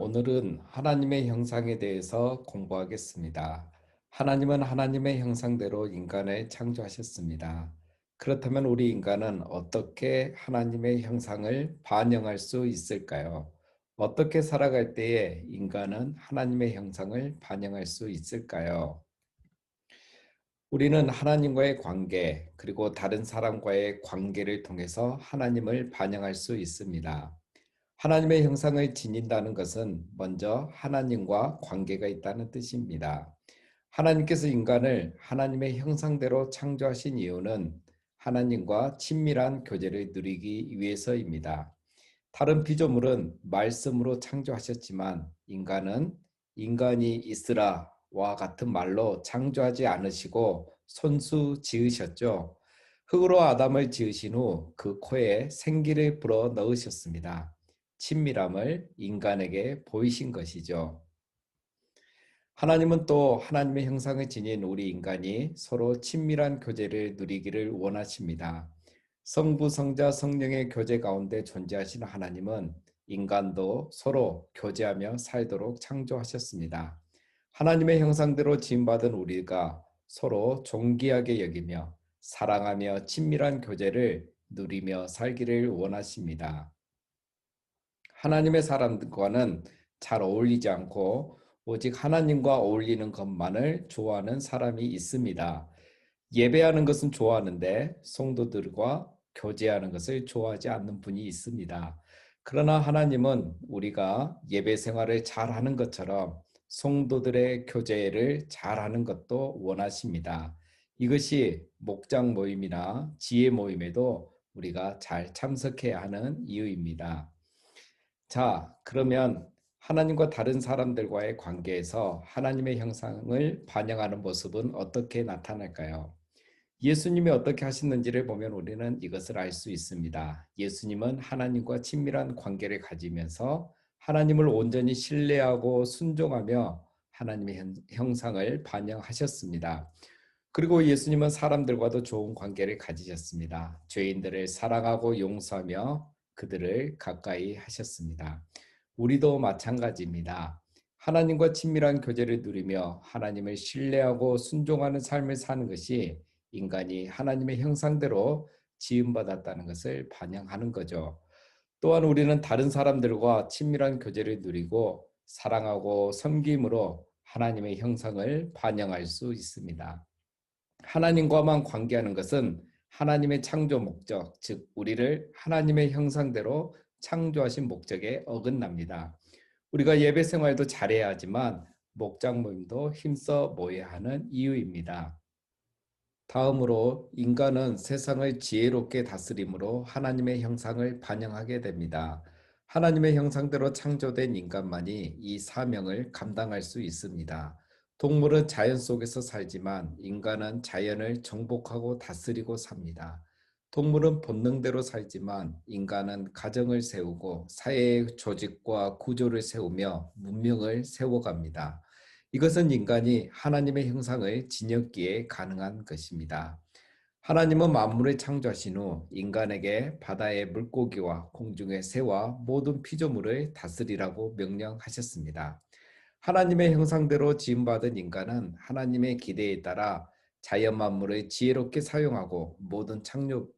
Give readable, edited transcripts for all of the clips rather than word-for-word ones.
오늘은 하나님의 형상에 대해서 공부하겠습니다. 하나님은 하나님의 형상대로 인간을 창조하셨습니다. 그렇다면 우리 인간은 어떻게 하나님의 형상을 반영할 수 있을까요? 어떻게 살아갈 때에 인간은 하나님의 형상을 반영할 수 있을까요? 우리는 하나님과의 관계, 그리고 다른 사람과의 관계를 통해서 하나님을 반영할 수 있습니다. 하나님의 형상을 지닌다는 것은 먼저 하나님과 관계가 있다는 뜻입니다. 하나님께서 인간을 하나님의 형상대로 창조하신 이유는 하나님과 친밀한 교제를 누리기 위해서입니다. 다른 피조물은 말씀으로 창조하셨지만 인간은 인간이 있으라와 같은 말로 창조하지 않으시고 손수 지으셨죠. 흙으로 아담을 지으신 후 그 코에 생기를 불어 넣으셨습니다. 친밀함을 인간에게 보이신 것이죠. 하나님은 또 하나님의 형상을 지닌 우리 인간이 서로 친밀한 교제를 누리기를 원하십니다. 성부, 성자, 성령의 교제 가운데 존재하시는 하나님은 인간도 서로 교제하며 살도록 창조하셨습니다. 하나님의 형상대로 지음받은 우리가 서로 존귀하게 여기며 사랑하며 친밀한 교제를 누리며 살기를 원하십니다. 하나님의 사람과는 잘 어울리지 않고 오직 하나님과 어울리는 것만을 좋아하는 사람이 있습니다. 예배하는 것은 좋아하는데 성도들과 교제하는 것을 좋아하지 않는 분이 있습니다. 그러나 하나님은 우리가 예배 생활을 잘하는 것처럼 성도들의 교제를 잘하는 것도 원하십니다. 이것이 목장 모임이나 지혜 모임에도 우리가 잘 참석해야 하는 이유입니다. 자, 그러면 하나님과 다른 사람들과의 관계에서 하나님의 형상을 반영하는 모습은 어떻게 나타날까요? 예수님이 어떻게 하셨는지를 보면 우리는 이것을 알 수 있습니다. 예수님은 하나님과 친밀한 관계를 가지면서 하나님을 온전히 신뢰하고 순종하며 하나님의 형상을 반영하셨습니다. 그리고 예수님은 사람들과도 좋은 관계를 가지셨습니다. 죄인들을 사랑하고 용서하며 그들을 가까이 하셨습니다. 우리도 마찬가지입니다. 하나님과 친밀한 교제를 누리며 하나님을 신뢰하고 순종하는 삶을 사는 것이 인간이 하나님의 형상대로 지음받았다는 것을 반영하는 거죠. 또한 우리는 다른 사람들과 친밀한 교제를 누리고 사랑하고 섬김으로 하나님의 형상을 반영할 수 있습니다. 하나님과만 관계하는 것은 하나님의 창조 목적, 즉 우리를 하나님의 형상대로 창조하신 목적에 어긋납니다. 우리가 예배 생활도 잘해야 하지만 목장 모임도 힘써 모여야 하는 이유입니다. 다음으로 인간은 세상을 지혜롭게 다스림으로 하나님의 형상을 반영하게 됩니다. 하나님의 형상대로 창조된 인간만이 이 사명을 감당할 수 있습니다. 동물은 자연 속에서 살지만 인간은 자연을 정복하고 다스리고 삽니다. 동물은 본능대로 살지만 인간은 가정을 세우고 사회의 조직과 구조를 세우며 문명을 세워갑니다. 이것은 인간이 하나님의 형상을 지녔기에 가능한 것입니다. 하나님은 만물을 창조하신 후 인간에게 바다의 물고기와 공중의 새와 모든 피조물을 다스리라고 명령하셨습니다. 하나님의 형상대로 지음받은 인간은 하나님의 기대에 따라 자연 만물을 지혜롭게 사용하고 모든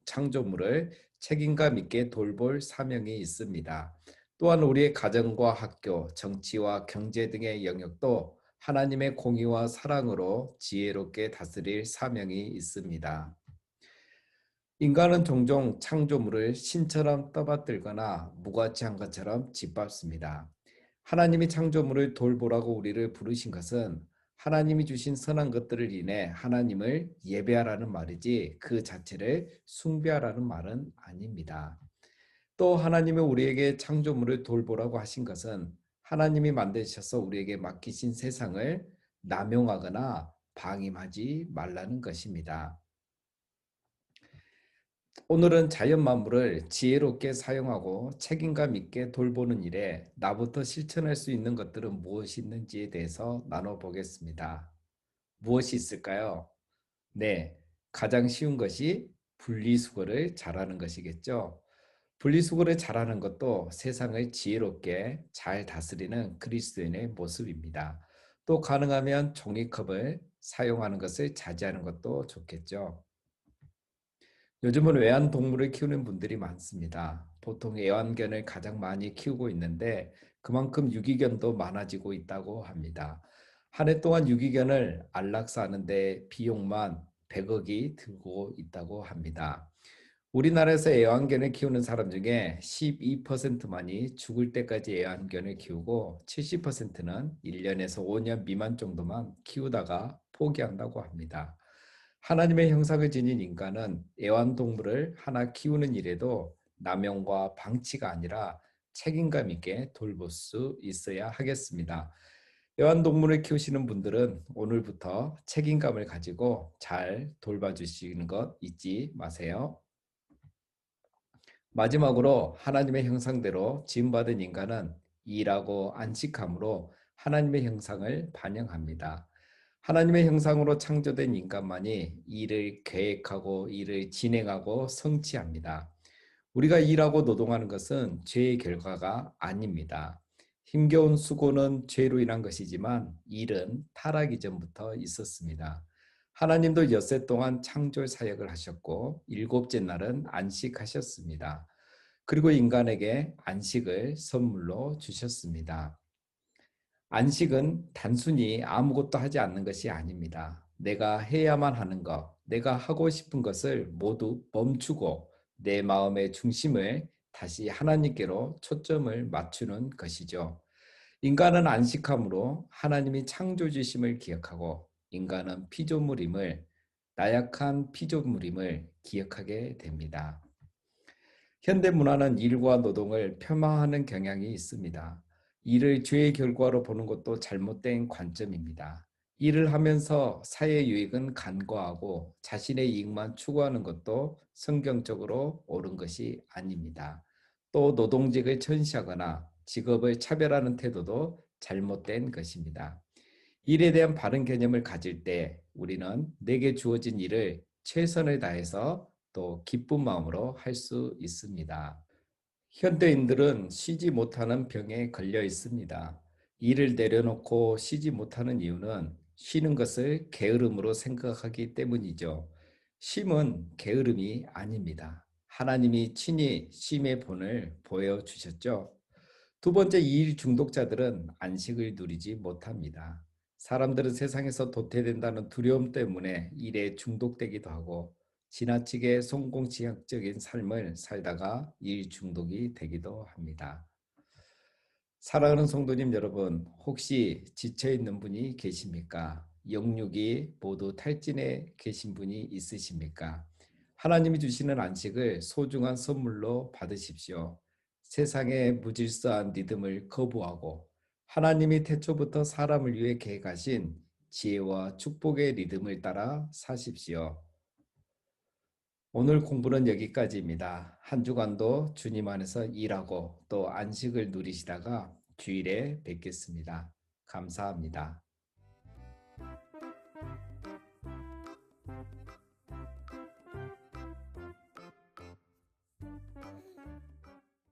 창조물을 책임감 있게 돌볼 사명이 있습니다. 또한 우리의 가정과 학교, 정치와 경제 등의 영역도 하나님의 공의와 사랑으로 지혜롭게 다스릴 사명이 있습니다. 인간은 종종 창조물을 신처럼 떠받들거나 무가치한 것처럼 짓밟습니다. 하나님이 창조물을 돌보라고 우리를 부르신 것은 하나님이 주신 선한 것들을 인해 하나님을 예배하라는 말이지 그 자체를 숭배하라는 말은 아닙니다. 또 하나님이 우리에게 창조물을 돌보라고 하신 것은 하나님이 만드셔서 우리에게 맡기신 세상을 남용하거나 방임하지 말라는 것입니다. 오늘은 자연 만물을 지혜롭게 사용하고 책임감 있게 돌보는 일에 나부터 실천할 수 있는 것들은 무엇이 있는지에 대해서 나눠보겠습니다. 무엇이 있을까요? 네, 가장 쉬운 것이 분리수거를 잘하는 것이겠죠. 분리수거를 잘하는 것도 세상을 지혜롭게 잘 다스리는 그리스도인의 모습입니다. 또 가능하면 종이컵을 사용하는 것을 자제하는 것도 좋겠죠. 요즘은 애완동물을 키우는 분들이 많습니다. 보통 애완견을 가장 많이 키우고 있는데 그만큼 유기견도 많아지고 있다고 합니다. 한 해 동안 유기견을 안락사하는데 비용만 100억이 들고 있다고 합니다. 우리나라에서 애완견을 키우는 사람 중에 12%만이 죽을 때까지 애완견을 키우고 70%는 1년에서 5년 미만 정도만 키우다가 포기한다고 합니다. 하나님의 형상을 지닌 인간은 애완동물을 하나 키우는 일에도 남용과 방치가 아니라 책임감 있게 돌볼 수 있어야 하겠습니다. 애완동물을 키우시는 분들은 오늘부터 책임감을 가지고 잘 돌봐주시는 것 잊지 마세요. 마지막으로 하나님의 형상대로 지음받은 인간은 일하고 안식함으로 하나님의 형상을 반영합니다. 하나님의 형상으로 창조된 인간만이 일을 계획하고 일을 진행하고 성취합니다. 우리가 일하고 노동하는 것은 죄의 결과가 아닙니다. 힘겨운 수고는 죄로 인한 것이지만 일은 타락 이전부터 있었습니다. 하나님도 엿새 동안 창조 사역을 하셨고 일곱째 날은 안식하셨습니다. 그리고 인간에게 안식을 선물로 주셨습니다. 안식은 단순히 아무것도 하지 않는 것이 아닙니다. 내가 해야만 하는 것, 내가 하고 싶은 것을 모두 멈추고 내 마음의 중심을 다시 하나님께로 초점을 맞추는 것이죠. 인간은 안식함으로 하나님이 창조주심을 기억하고 인간은 피조물임을, 나약한 피조물임을 기억하게 됩니다. 현대 문화는 일과 노동을 폄하하는 경향이 있습니다. 일을 죄의 결과로 보는 것도 잘못된 관점입니다. 일을 하면서 사회 유익은 간과하고 자신의 이익만 추구하는 것도 성경적으로 옳은 것이 아닙니다. 또 노동직을 천시하거나 직업을 차별하는 태도도 잘못된 것입니다. 일에 대한 바른 개념을 가질 때 우리는 내게 주어진 일을 최선을 다해서 또 기쁜 마음으로 할 수 있습니다. 현대인들은 쉬지 못하는 병에 걸려 있습니다. 일을 내려놓고 쉬지 못하는 이유는 쉬는 것을 게으름으로 생각하기 때문이죠. 쉼은 게으름이 아닙니다. 하나님이 친히 쉼의 본을 보여주셨죠. 두 번째, 일 중독자들은 안식을 누리지 못합니다. 사람들은 세상에서 도태된다는 두려움 때문에 일에 중독되기도 하고 지나치게 성공지향적인 삶을 살다가 일 중독이 되기도 합니다. 사랑하는 성도님 여러분, 혹시 지쳐있는 분이 계십니까? 영육이 모두 탈진해 계신 분이 있으십니까? 하나님이 주시는 안식을 소중한 선물로 받으십시오. 세상의 무질서한 리듬을 거부하고 하나님이 태초부터 사람을 위해 계획하신 지혜와 축복의 리듬을 따라 사십시오. 오늘 공부는 여기까지입니다. 한 주간도 주님 안에서 일하고 또 안식을 누리시다가 주일에 뵙겠습니다. 감사합니다.